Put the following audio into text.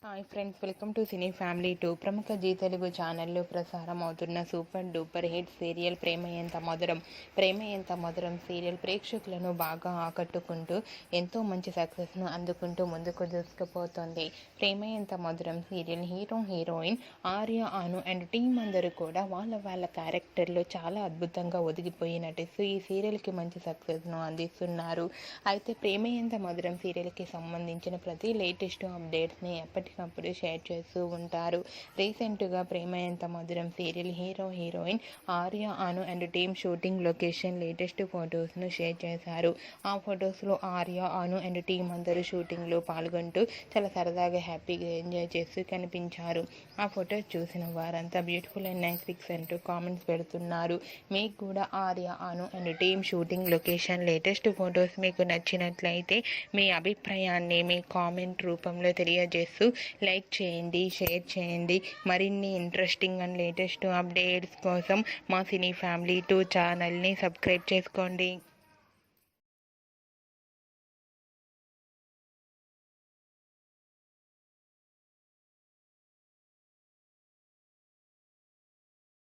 Hi friends, welcome to cine family 2. ప్రముఖ G Telugu ఛానల్లో ప్రసారం అవుతున్న సూపర్ డూపర్ హిట్ సీరియల్ ప్రేమ ఎంత మధురం సీరియల్ ప్రేక్షకులను బాగా ఆకట్టుకుంటూ ఎంతో మంచి సక్సెస్ను అందుకుంటూ ముందుకు దూసుకుపోతుంది. ప్రేమ Entha Madhuram serial heroine Arya, Anu and team అందరూ కూడా వాళ్ళ క్యారెక్టర్లో చాలా అద్భుతంగా ఒదిగిపోయి నటిస్తూ ఈ సీరియల్కి మంచి సక్సెస్ను అందిస్తున్నారు. అయితే ప్రేమ ఎంత మధురం సీరియల్కి సంబంధించిన ప్రతి లేటెస్ట్ అప్డేట్స్ని ఎప్పటికప్పుడు షేర్ చేస్తూ ఉంటారు. రీసెంట్గా Prema Entha Madhuram serial heroine Arya, Anu and team shooting location latest ఫొటోస్ను షేర్ చేశారు. ఆ ఫొటోస్లో ఆర్య, అను అండ్ టీం అందరూ షూటింగ్లో పాల్గొంటూ చాలా సరదాగా హ్యాపీగా ఎంజాయ్ చేస్తూ కనిపించారు. ఆ ఫొటోస్ చూసిన వారంతా బ్యూటిఫుల్ అండ్ నైస్ పిక్స్ అంటూ కామెంట్స్ పెడుతున్నారు. మీకు కూడా Arya, Anu and team shooting location latest photos మీకు నచ్చినట్లయితే మీ అభిప్రాయాన్ని మీ కామెంట్ రూపంలో తెలియజేస్తూ లైక్ చేయండి, షేర్ చేయండి. మరిన్ని ఇంట్రెస్టింగ్ అండ్ లేటెస్ట్ అప్డేట్స్ కోసం మా సినీ ఫ్యామిలీ 2 ఛానల్ని సబ్స్క్రైబ్ చేసుకోండి.